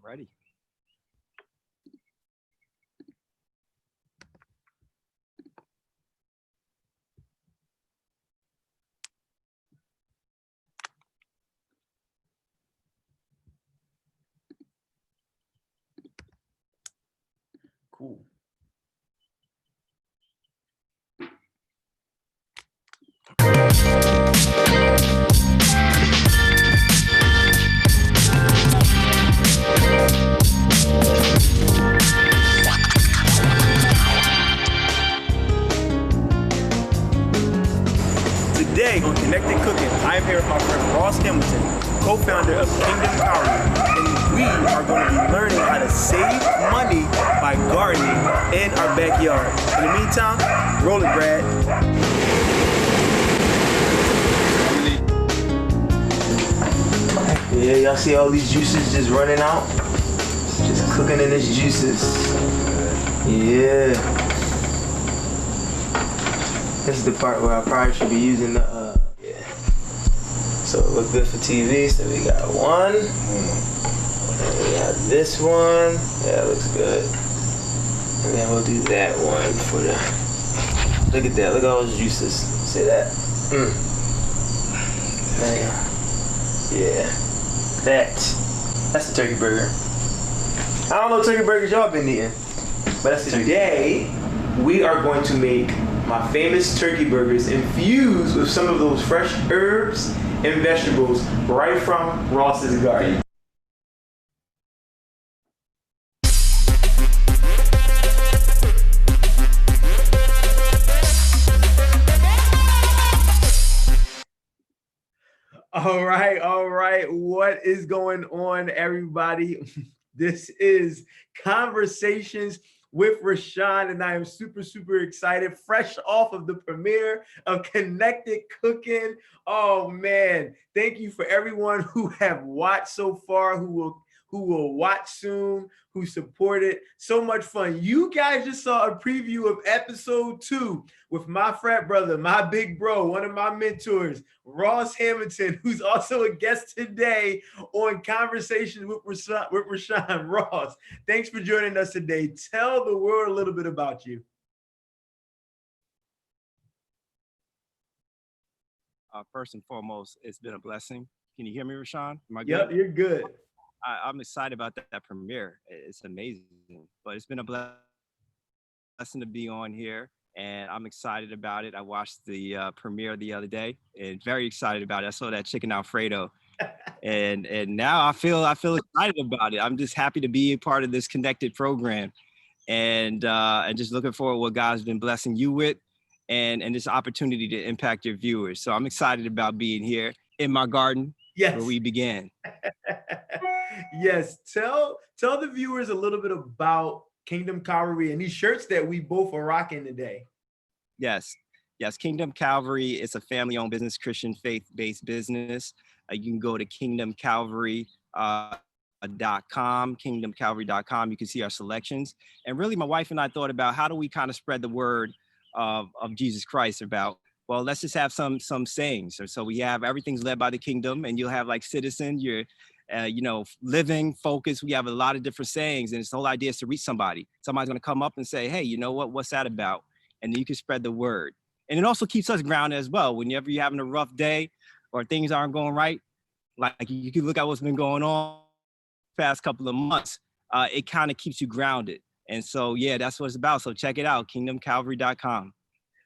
Ready. Cool. Today on Connected Cooking, I am here with my friend Ross Hamilton, co-founder of Kingdom Cowry, and we are going to be learning how to save money by gardening in our backyard. In the meantime, roll it, Brad. Yeah, y'all see all these juices just running out? Just cooking in its juices. Yeah. This is the part where I probably should be using the, yeah. So it look good for TV, so we got one. And we got this one. Yeah, it looks good. And then we'll do that one for the, look at that, look at all those juices. See that? Man. Yeah. That's the turkey burger. I don't know turkey burgers y'all been eating, but that's today we are going to make my famous turkey burgers infused with some of those fresh herbs and vegetables right from Ross's garden. All right. What is going on, everybody? This is Conversations with Rashon, and I am super excited, fresh off of the premiere of Connected Cooking. Oh man, thank you for everyone who have watched so far, who will watch soon, who supported. So much fun. You guys just saw a preview of episode 2 with my frat brother, my big bro, one of my mentors, Ross Hamilton, who's also a guest today on Conversations with Rashon. Ross, thanks for joining us today. Tell the world a little bit about you. First and foremost, it's been a blessing. Can you hear me, Rashon? Am I good? Yep, you're good. I'm excited about that premiere. It's amazing, but it's been a blessing to be on here, and I'm excited about it. I watched the premiere the other day, and very excited about it. I saw that chicken Alfredo, and now I feel excited about it. I'm just happy to be a part of this connected program, and just looking forward to what God's been blessing you with, and this opportunity to impact your viewers. So I'm excited about being here in my garden, where we began. Yes, tell the viewers a little bit about Kingdom Calvary and these shirts that we both are rocking today. Yes, Kingdom Calvary is a family-owned business, Christian faith-based business. You can go to kingdomcalvary.com, kingdomcalvary.com. You can see our selections. And really, my wife and I thought about how do we kind of spread the word of Jesus Christ about, well, let's just have some sayings. So we have everything's led by the kingdom, and you'll have like citizen, you're living, focus. We have a lot of different sayings, and the whole idea is to reach somebody. Somebody's going to come up and say, hey, you know what's that about? And then you can spread the word. And it also keeps us grounded as well. Whenever you're having a rough day or things aren't going right, like you can look at what's been going on the past couple of months, it kind of keeps you grounded. And so, yeah, that's what it's about. So check it out, kingdomcalvary.com.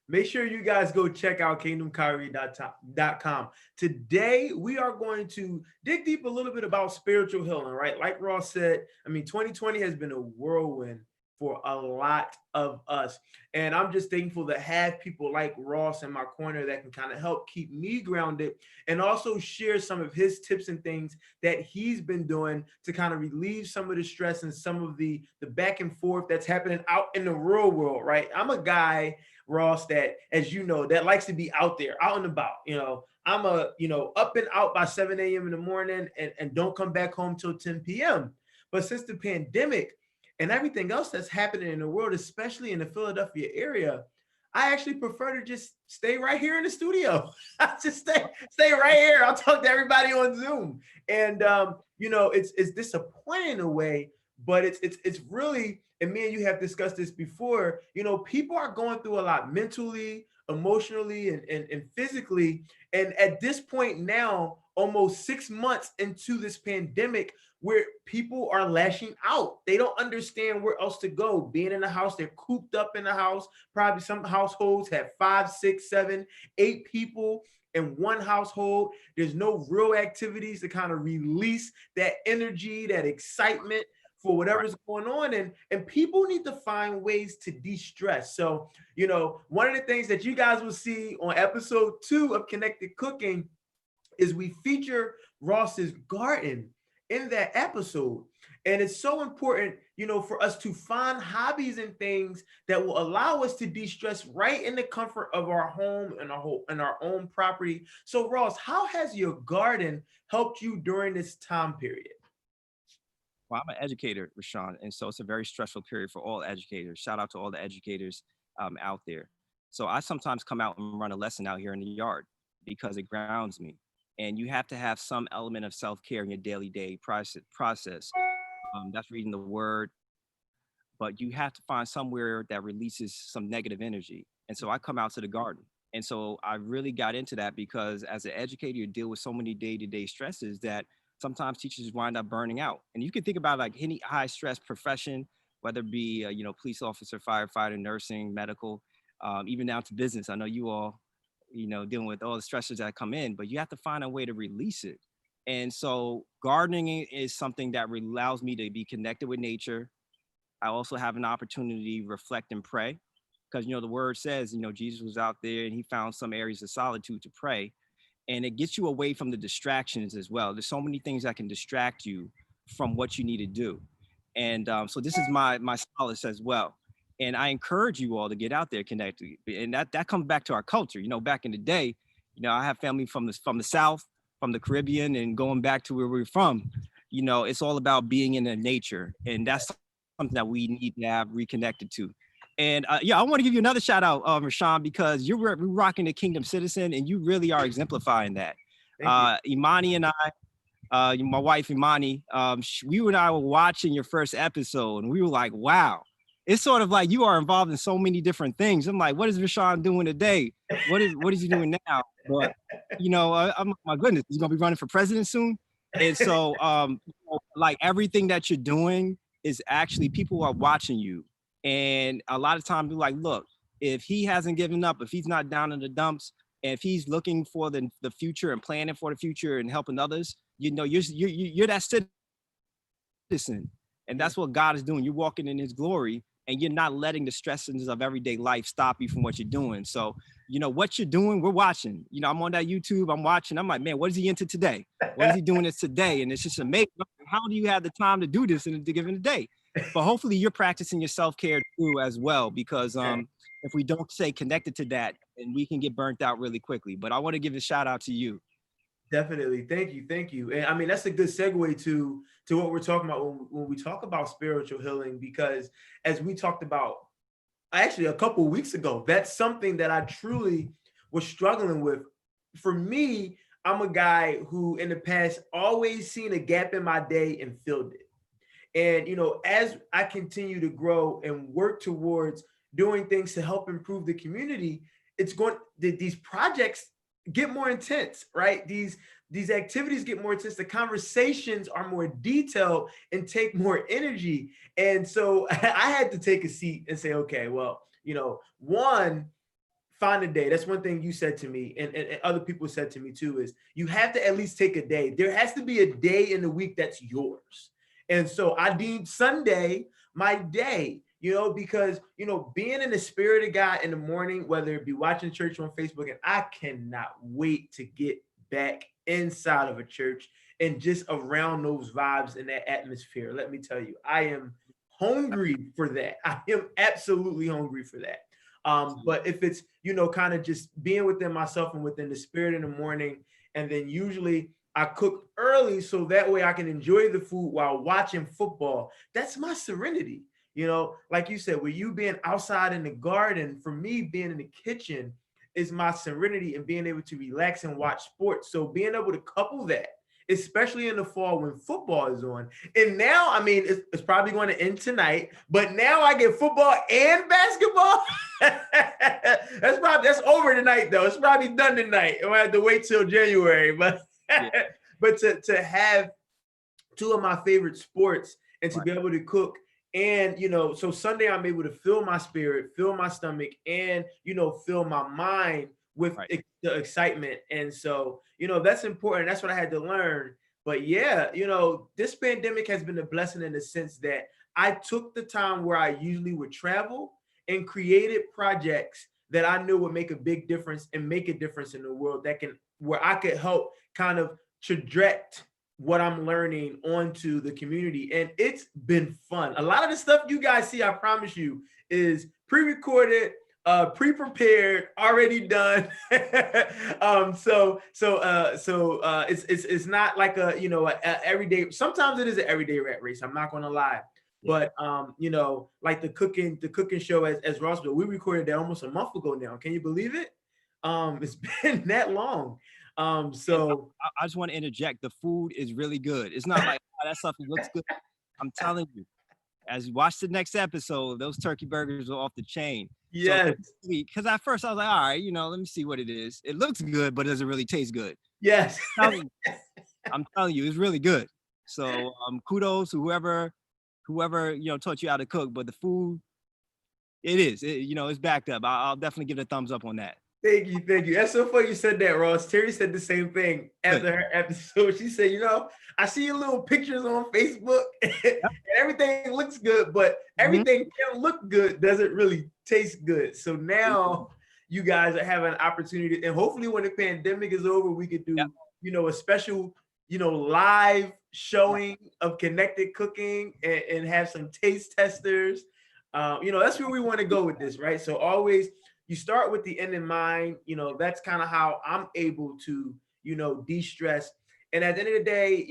Make sure you guys go check out kingdomcalvary.com. Today, we are going to dig deep a little bit about spiritual healing, right? Like Ross said, 2020 has been a whirlwind for a lot of us. And I'm just thankful to have people like Ross in my corner that can kind of help keep me grounded and also share some of his tips and things that he's been doing to kind of relieve some of the stress and some of the back and forth that's happening out in the real world, right? I'm a guy, Ross, that, as you know, that likes to be out there, out and about. I'm up and out by 7 a.m. in the morning and don't come back home till 10 p.m. But since the pandemic and everything else that's happening in the world, especially in the Philadelphia area, I actually prefer to just stay right here in the studio. Just stay right here. I'll talk to everybody on Zoom. And it's disappointing in a way, but it's really, and me and you have discussed this before, people are going through a lot mentally, emotionally, and physically. And at this point now, almost 6 months into this pandemic, where people are lashing out. They don't understand where else to go. Being in the house, they're cooped up in the house. Probably some households have 5, 6, 7, 8 people in one household. There's no real activities to kind of release that energy, that excitement for Right. whatever's going on. And people need to find ways to de-stress. So, one of the things that you guys will see on episode 2 of Connected Cooking is we feature Ross's garden in that episode. And it's so important, for us to find hobbies and things that will allow us to de-stress right in the comfort of our home and our own property. So Ross, how has your garden helped you during this time period? Well, I'm an educator, Rashon, and so it's a very stressful period for all educators. Shout out to all the educators out there. So I sometimes come out and run a lesson out here in the yard because it grounds me. And you have to have some element of self-care in your daily day process. That's reading the word, but you have to find somewhere that releases some negative energy. And so I come out to the garden. And so I really got into that because as an educator, you deal with so many day-to-day stresses that sometimes teachers wind up burning out. And you can think about like any high stress profession, whether it be, police officer, firefighter, nursing, medical, even down to business. I know you all, dealing with all the stressors that come in, but you have to find a way to release it. And so gardening is something that allows me to be connected with nature. I also have an opportunity to reflect and pray because, the word says, Jesus was out there and he found some areas of solitude to pray. And it gets you away from the distractions as well. There's so many things that can distract you from what you need to do. And so this is my solace as well. And I encourage you all to get out there, connect. And that comes back to our culture. Back in the day, I have family from the South, from the Caribbean, and going back to where we're from. It's all about being in the nature, and that's something that we need to have reconnected to. And yeah, I want to give you another shout out, Rashawn, because you're rocking the Kingdom Citizen, and you really are exemplifying that. Thank you. Imani and I, my wife Imani, we and I were watching your first episode, and we were like, "Wow!" It's sort of like you are involved in so many different things. I'm like, "What is Rashawn doing today? What is he doing now?" But I'm my goodness, he's gonna be running for president soon, and so like everything that you're doing is actually people are watching you, and a lot of times we're like, "Look, if he hasn't given up, if he's not down in the dumps." And if he's looking for the future and planning for the future and helping others, you're that citizen, and Yeah. that's what God is doing. You're walking in His glory, and you're not letting the stresses of everyday life stop you from what you're doing. So, what you're doing, we're watching. I'm on that YouTube, I'm watching. I'm like, man, what is he into today? What is he doing this today? And it's just amazing. How do you have the time to do this in a given day? But hopefully, you're practicing your self care too as well, because if we don't stay connected to that, then we can get burnt out really quickly. But I want to give a shout out to you. Definitely. Thank you. Thank you. And I mean, that's a good segue to what we're talking about when we talk about spiritual healing, because as we talked about actually a couple of weeks ago, that's something that I truly was struggling with. For me, I'm a guy who in the past always seen a gap in my day and filled it. And as I continue to grow and work towards doing things to help improve the community, these projects get more intense, right? These activities get more intense. The conversations are more detailed and take more energy. And so I had to take a seat and say, okay, well, one, find a day. That's one thing you said to me, and other people said to me too, is you have to at least take a day. There has to be a day in the week that's yours. And so I deemed Sunday my day, because, being in the spirit of God in the morning, whether it be watching church on Facebook, and I cannot wait to get back inside of a church and just around those vibes and that atmosphere. Let me tell you, I am hungry for that. I am absolutely hungry for that. But if it's, kind of just being within myself and within the spirit in the morning, and then usually I cook early so that way I can enjoy the food while watching football. That's my serenity. You know, like you said, with you being outside in the garden, for me being in the kitchen is my serenity and being able to relax and watch sports. So being able to couple that, especially in the fall when football is on. And now, I mean, it's probably going to end tonight, but now I get football and basketball. That's over tonight though. It's probably done tonight. I have to wait till January, but Yeah. but to have two of my favorite sports and to Right. be able to cook. And so Sunday I'm able to fill my spirit, fill my stomach, and fill my mind with Right. the excitement. And so that's important. That's what I had to learn. But yeah, this pandemic has been a blessing in the sense that I took the time where I usually would travel and created projects that I knew would make a big difference and make a difference in the world, where I could help kind of traject what I'm learning onto the community. And it's been fun. A lot of the stuff you guys see, I promise you, is pre-recorded, pre-prepared, already done. It's not like a everyday. Sometimes it is an everyday rat race. I'm not gonna lie. Yeah. But like the cooking show as Rossville, we recorded that almost a month ago now. Can you believe it? It's been that long. And So I just want to interject. The food is really good. It's not like oh, that stuff looks good. I'm telling you, as you watch the next episode, those turkey burgers are off the chain. So yes, because at first I was like, all right, let me see what it is. It looks good, but does it really taste good? yes. I'm telling you, it's really good. So kudos to whoever taught you how to cook. But the food, it's backed up. I'll definitely give it a thumbs up on that. Thank you, thank you. That's so funny you said that, Ross. Terry said the same thing Good. after her episode. She said, I see your little pictures on Facebook and Yep. everything looks good, but Mhm. everything can look good, doesn't really taste good. So now you guys are having an opportunity, and hopefully when the pandemic is over, we could Yep. do, a special, live showing of connected cooking and have some taste testers. That's where we want to go with this, right? So always you start with the end in mind. That's kind of how I'm able to, de-stress. And at the end of the day,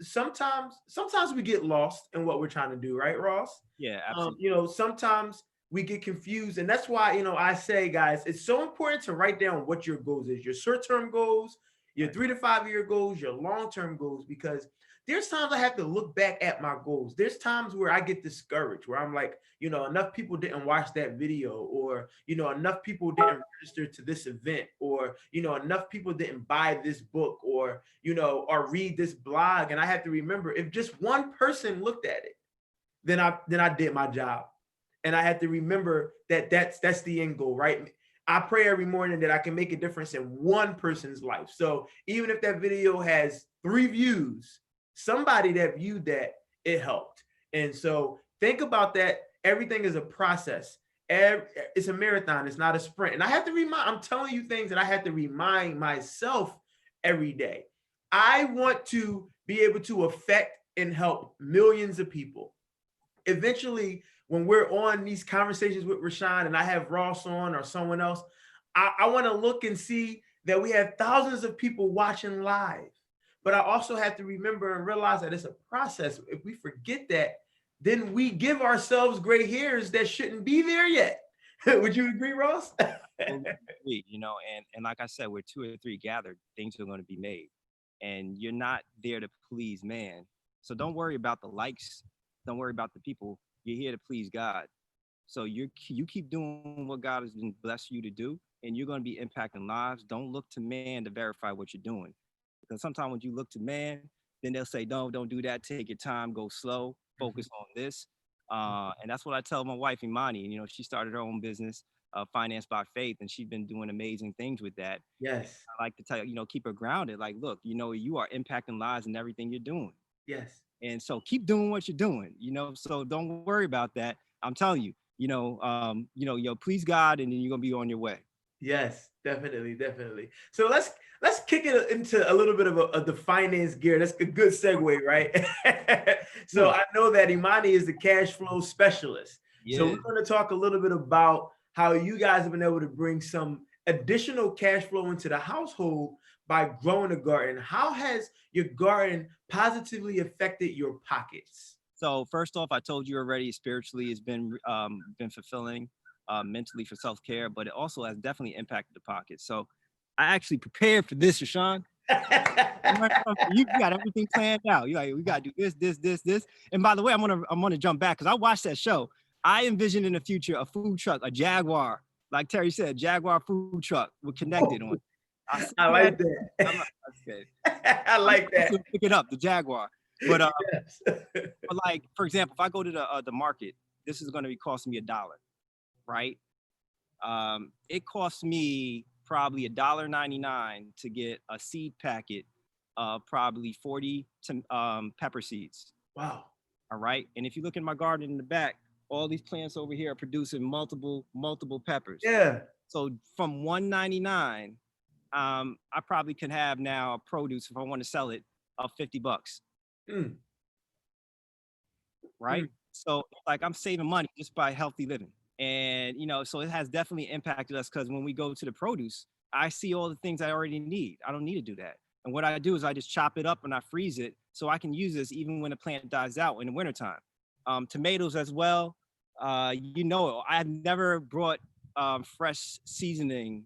sometimes we get lost in what we're trying to do, right, Ross? Yeah, absolutely. Sometimes we get confused. And that's why, I say, guys, it's so important to write down what your goals is, your short-term goals, your 3 to 5 year goals, your long-term goals, because there's times I have to look back at my goals. There's times where I get discouraged, where I'm like, enough people didn't watch that video, or, enough people didn't register to this event, or, enough people didn't buy this book, or, or read this blog. And I have to remember, if just one person looked at it, then I did my job. And I had to remember that that's the end goal, right? I pray every morning that I can make a difference in one person's life. So even if that video has 3 views, somebody that viewed that, it helped. And so think about that. Everything is a process. It's a marathon. It's not a sprint. And I have to I'm telling you things that I have to remind myself every day. I want to be able to affect and help millions of people. Eventually, when we're on these conversations with Rashon and I have Ross on or someone else, I want to look and see that we have thousands of people watching live. But I also have to remember and realize that it's a process. If we forget that, then we give ourselves gray hairs that shouldn't be there yet. Would you agree, Ross? And like I said, where 2 or 3 gathered, things are going to be made. And you're not there to please man. So don't worry about the likes. Don't worry about the people. You're here to please God. So you keep doing what God has been blessed you to do, and you're going to be impacting lives. Don't look to man to verify what you're doing. Because sometimes when you look to man, then they'll say, no, don't do that. Take your time, go slow, focus on this. And that's what I tell my wife, Imani. She started her own business, Financed by Faith, and she's been doing amazing things with that. Yes. I like to tell you, keep her grounded. Like, look, you are impacting lives in everything you're doing. Yes. And so keep doing what you're doing, so don't worry about that. I'm telling you, please God, and then you're going to be on your way. Yes, definitely. So let's kick it into a little bit of the finance gear. That's a good segue, right? So I know that Imani is the cash flow specialist. Yeah. So we're going to talk a little bit about how you guys have been able to bring some additional cash flow into the household by growing a garden. How has your garden positively affected your pockets? So first off, I told you already, spiritually, it's been fulfilling, mentally for self care, but it also has definitely impacted the pocket. So I actually prepared for this, Rashon. You got everything planned out. You like, we gotta do this. And by the way, I'm gonna jump back because I watched that show. I envision in the future a food truck, a Jaguar, like Terry said, Jaguar food truck with connected on. I see I that. like that. I'm like, okay. I like that. Pick it up, the Jaguar. But Yes. but like for example, if I go to the market, this is gonna be costing me $1, right? It costs me probably $1.99 to get a seed packet of probably 40 pepper seeds. Wow. All right. And if you look in my garden in the back, all these plants over here are producing multiple peppers. Yeah. So from $1.99, I probably could have now produce if I want to sell it of $50. Mm. Right. Mm. So like I'm saving money just by healthy living. And so it has definitely impacted us because when we go to the produce, I see all the things I already need. I don't need to do that. And what I do is I just chop it up and I freeze it so I can use this even when the plant dies out in the wintertime. Tomatoes as well. I've never brought fresh seasoning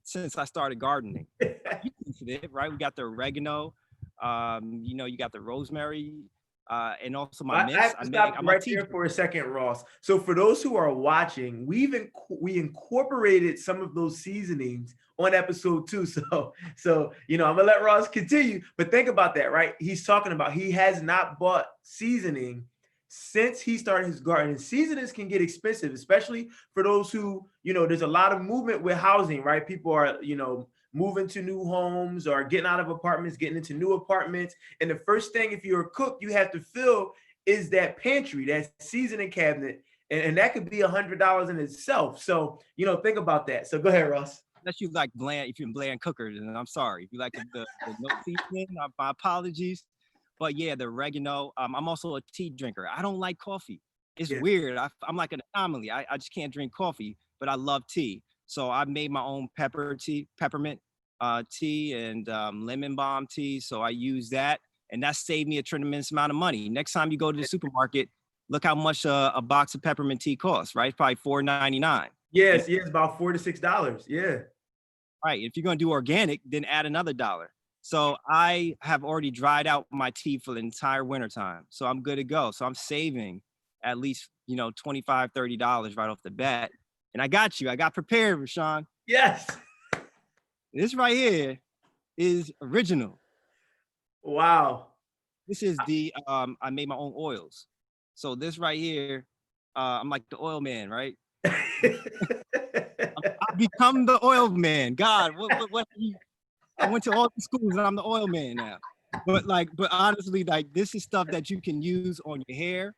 since I started gardening. You tasted it, right? We got the oregano. You got the rosemary. And also my I mints. have to stop I'm a right tea there drinker. for a second, Ross. So for those who are watching, we incorporated some of those seasonings on episode 2. So I'm gonna let Ross continue, but think about that, right? He's talking about he has not bought seasoning since he started his garden. Seasonings can get expensive, especially for those who, there's a lot of movement with housing, right? People are, moving to new homes or getting out of apartments, getting into new apartments. And the first thing, if you're a cook, you have to fill is that pantry, that seasoning cabinet. And that could be $100 in itself. So, think about that. So go ahead, Ross. Unless you like bland, if you're bland cooker, then I'm sorry. If you like the no seasoning, my apologies. But yeah, the oregano. I'm also a tea drinker. I don't like coffee. It's Yeah. weird. I'm like an anomaly. I just can't drink coffee, but I love tea. So I made my own peppermint tea and lemon balm tea. So I use that, and that saved me a tremendous amount of money. Next time you go to the supermarket, look how much a box of peppermint tea costs. Right, it's probably $4.99. Yes, about $4 to $6. Yeah. Right. If you're going to do organic, then add another $1. So I have already dried out my tea for the entire wintertime. So I'm good to go. So I'm saving at least, $25, $30 right off the bat. And I got you. I got prepared, Rashon. Yes. This right here is original. Wow. This is I made my own oils. So this right here, I'm like the oil man, right? I've become the oil man. God, what I went to all the schools and I'm the oil man now. But honestly, like this is stuff that you can use on your hair.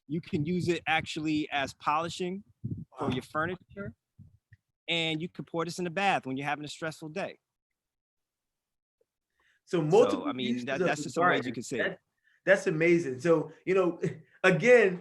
You can use it actually as polishing for your furniture. And you can pour this in the bath when you're having a stressful day. So multiple. So, I mean, uses that's of just the some ways garden. you can save. That's amazing. So, again,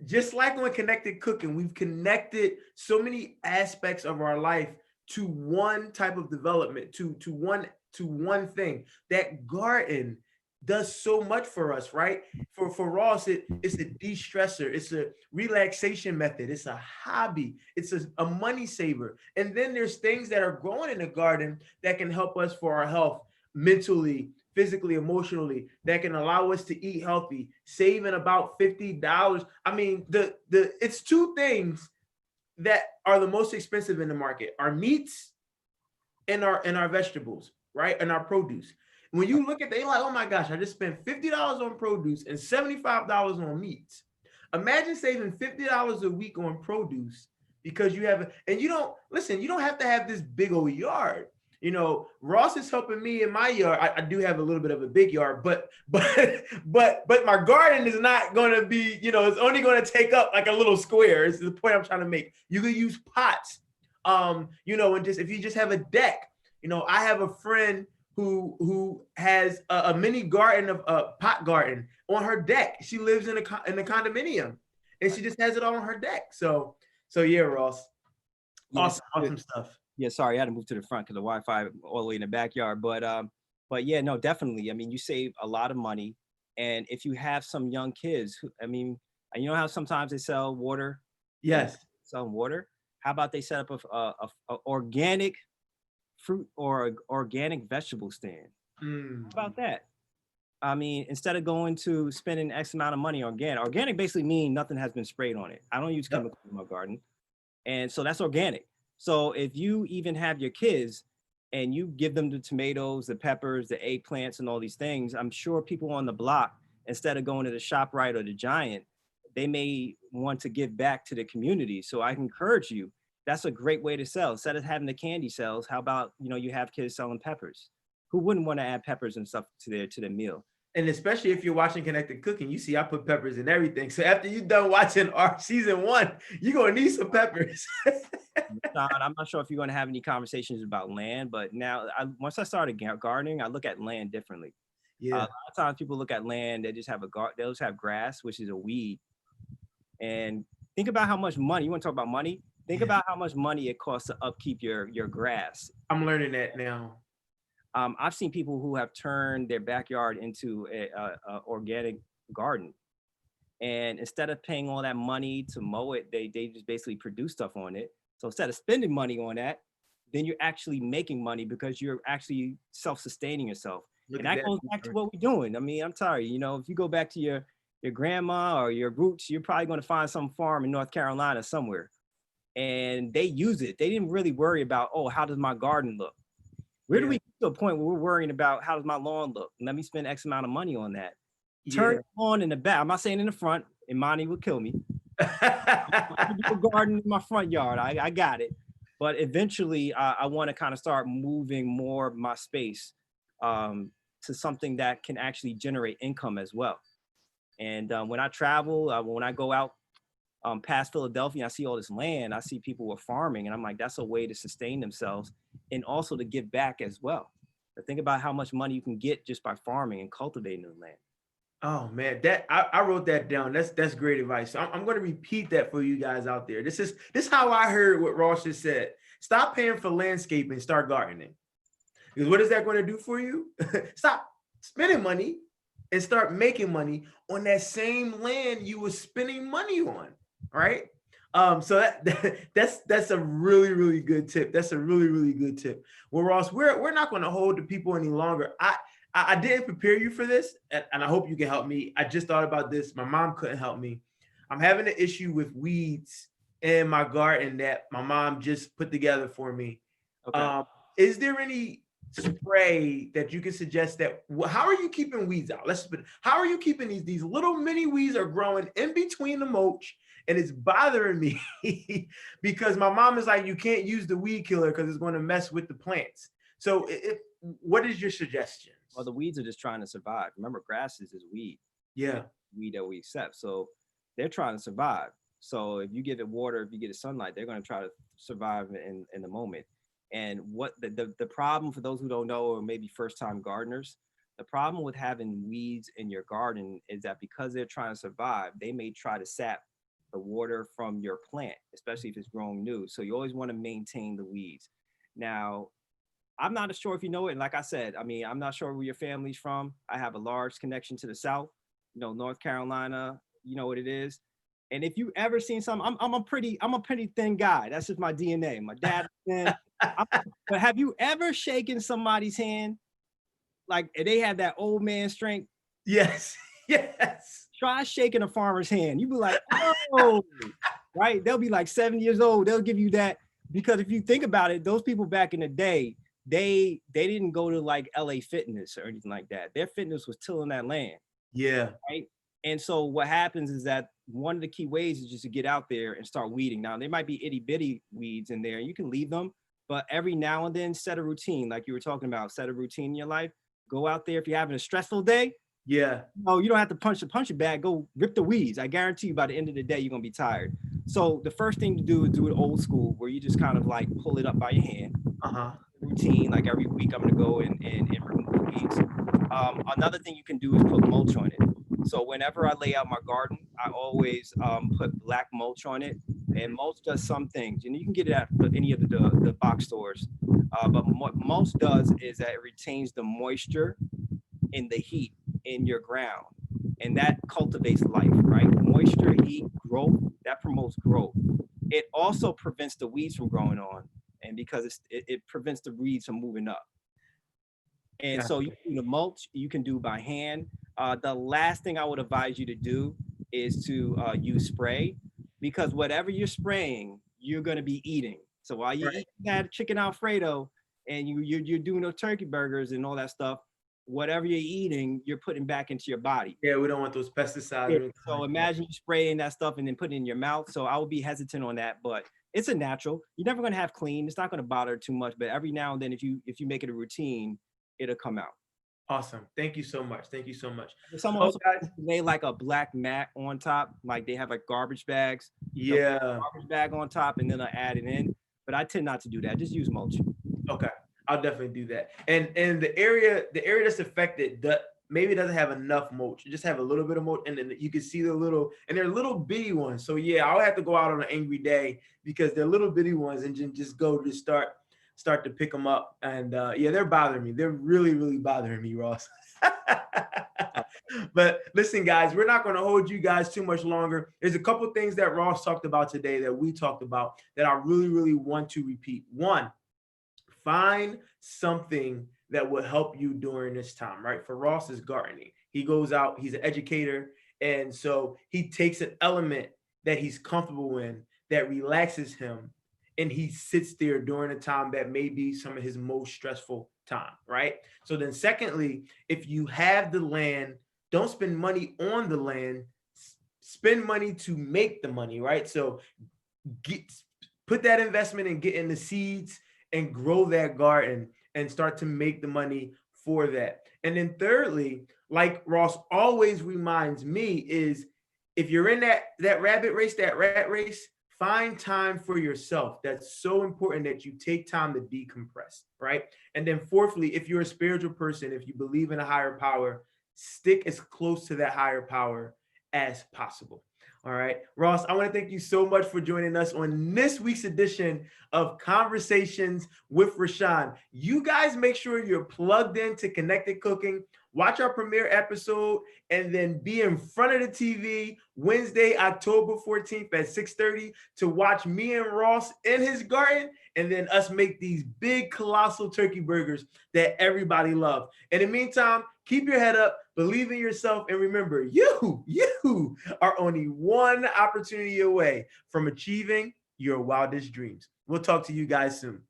just like when connected cooking, we've connected so many aspects of our life to one type of development, to one thing. That garden does so much for us, right? For Ross, it's a de-stressor, it's a relaxation method, it's a hobby, it's a money saver. And then there's things that are growing in the garden that can help us for our health, mentally, physically, emotionally, that can allow us to eat healthy, saving about $50. I mean, it's two things that are the most expensive in the market: our meats and our vegetables, right? And our produce. When you look at it, you're like, oh my gosh, I just spent $50 on produce and $75 on meats. Imagine saving $50 a week on produce because you have, and you don't have to have this big old yard. Ross is helping me in my yard. I do have a little bit of a big yard, but my garden is not going to be, it's only going to take up like a little square. It's the point I'm trying to make. You can use pots, and just if you just have a deck. I have a friend who has a mini garden of a pot garden on her deck. She lives in a condominium, and she just has it all on her deck. So yeah, Ross, awesome stuff. Yeah, sorry, I had to move to the front because the Wi-Fi all the way in the backyard. But yeah, no, definitely. I mean, you save a lot of money. And if you have some young kids, you know how sometimes they sell water, they Yes. sell water. How about they set up a organic fruit or organic vegetable stand? Mm. How about that? I mean, instead of going to spending X amount of money on organic basically means nothing has been sprayed on it. I don't use Yep. chemicals in my garden. And so that's organic. So if you even have your kids and you give them the tomatoes, the peppers, the eggplants, and all these things, I'm sure people on the block, instead of going to the ShopRite or the Giant, they may want to give back to the community. So I encourage you. That's a great way to sell. Instead of having the candy sales, how about you have kids selling peppers? Who wouldn't want to add peppers and stuff to their meal? And especially if you're watching Connected Cooking, you see I put peppers in everything. So after you're done watching our season 1, you're gonna need some peppers. Sean, I'm not sure if you're going to have any conversations about land, but now once I started gardening, I look at land differently. A Yeah. lot of times people look at land, they just have they'll just have grass, which is a weed. And think about how much money, you want to talk about money? Think Yeah. about how much money it costs to upkeep your grass. I'm learning that now. I've seen people who have turned their backyard into a organic garden. And instead of paying all that money to mow it, they just basically produce stuff on it. So instead of spending money on that, then you're actually making money because you're actually self-sustaining yourself. Look And at that that. goes back to what we're doing. I mean, I'm sorry, if you go back to your grandma or your roots, you're probably going to find some farm in North Carolina somewhere. And they use it. They didn't really worry about, oh, how does my garden look? Where do we get to a point where we're worrying about how does my lawn look? Let me spend X amount of money on that. Turn it on in the back. I'm not saying in the front. Imani will kill me. I do a garden in my front yard. I got it. But eventually, I want to kind of start moving more of my space to something that can actually generate income as well. And when I travel, when I go out past Philadelphia, I see all this land. I see people were farming, and I'm like, that's a way to sustain themselves and also to give back as well. To think about how much money you can get just by farming and cultivating the land. Oh man, that I wrote that down. That's great advice. So I'm going to repeat that for you guys out there. This is how I heard what Ross just said. Stop paying for landscaping, start gardening. Because what is that going to do for you? Stop spending money and start making money on that same land you were spending money on. Right. So that's a really good tip. That's a really good tip. Well, Ross, we're not going to hold the people any longer. I didn't prepare you for this, and I hope you can help me. I just thought about this. My mom couldn't help me. I'm having an issue with weeds in my garden that my mom just put together for me. Okay. Is there any spray that you can suggest that? How are you keeping weeds out? How are you keeping these little mini weeds are growing in between the mulch, and it's bothering me because my mom is like, you can't use the weed killer because it's going to mess with the plants. So what is your suggestion? Well, the weeds are just trying to survive. Remember, grasses is weed. Yeah. Weed that we accept. So they're trying to survive. So if you give it water, if you get it sunlight, they're going to try to survive in the moment. And what the problem for those who don't know, or maybe first time gardeners, the problem with having weeds in your garden is that because they're trying to survive, they may try to sap the water from your plant, especially if it's growing new. So you always want to maintain the weeds. Now, I'm not sure if you know it. And like I said, I mean, I'm not sure where your family's from. I have a large connection to the South, North Carolina, you know what it is. And if you ever seen something, I'm a pretty thin guy. That's just my DNA. My dad is thin. But have you ever shaken somebody's hand? Like they have that old man strength. Yes. Yes. Try shaking a farmer's hand. You be like, oh, right. They'll be like 70 years old. They'll give you that. Because if you think about it, those people back in the day, they didn't go to like LA Fitness or anything like that. Their fitness was tilling that land. Yeah. Right. And so what happens is that one of the key ways is just to get out there and start weeding. Now, there might be itty bitty weeds in there. You can leave them, but every now and then set a routine. Like you were talking about, set a routine in your life. Go out there. If you're having a stressful day, yeah. You don't have to punch the bag. Go rip the weeds. I guarantee you by the end of the day, you're going to be tired. So the first thing to do is do it old school, where you just kind of like pull it up by your hand. Routine, like every week I'm going to go and remove the weeds. Another thing you can do is put mulch on it. So whenever I lay out my garden, I always put black mulch on it. And mulch does some things, and you can get it at any of the box stores. But what mulch does is that it retains the moisture and the heat in your ground. and that cultivates life, right? Moisture, heat, growth, that promotes growth. It also prevents the weeds from growing on, and because it prevents the weeds from moving up. And so you Gotcha. do the mulch, you can do by hand. The last thing I would advise you to do is to use spray, because whatever you're spraying, you're going to be eating. So while you Right. eat that chicken Alfredo and you're doing those turkey burgers and all that stuff, whatever you're eating, you're putting back into your body. Yeah, we don't want those pesticides Yeah. or anything So like that. imagine you spraying that stuff and then putting it in your mouth. So I would be hesitant on that, but it's a natural. You're never going to have clean. It's not going to bother too much, but every now and then, if you make it a routine, it'll come out. Awesome. Thank you so much. Thank you so much. Some Well, also guys, lay like a black mat on top, like they have like garbage bags. They'll put a yeah. garbage bag on top and then I add it in. But I tend not to do that. Just use mulch. Okay, I'll definitely do that. And the area that's affected, maybe it doesn't have enough mulch. You just have a little bit of mulch, and then you can see the little, and they're little bitty ones. So yeah, I'll have to go out on an angry day because they're little bitty ones, and just go to start to pick them up. And yeah, they're bothering me. They're really, really bothering me, Ross. But listen, guys, we're not going to hold you guys too much longer. There's a couple things that Ross talked about today that we talked about that I really, really want to repeat. One, find something that will help you during this time, right? For Ross is gardening. He goes out, he's an educator, and so he takes an element that he's comfortable in that relaxes him, and he sits there during a time that may be some of his most stressful time, right? So then secondly, if you have the land, don't spend money on the land, spend money to make the money, right? So get put that investment in getting the seeds and grow that garden and start to make the money for that. And then thirdly, like Ross always reminds me, is if you're in that rabbit race, that rat race, find time for yourself. That's so important that you take time to decompress, right? And then fourthly, if you're a spiritual person, if you believe in a higher power, stick as close to that higher power as possible. All right, Ross, I want to thank you so much for joining us on this week's edition of Conversations with Rashon. You guys make sure you're plugged in to Connected Cooking. Watch our premiere episode and then be in front of the TV Wednesday, October 14th at 6:30 to watch me and Ross in his garden and then us make these big, colossal turkey burgers that everybody loves. In the meantime, keep your head up, believe in yourself, and remember, you are only one opportunity away from achieving your wildest dreams. We'll talk to you guys soon.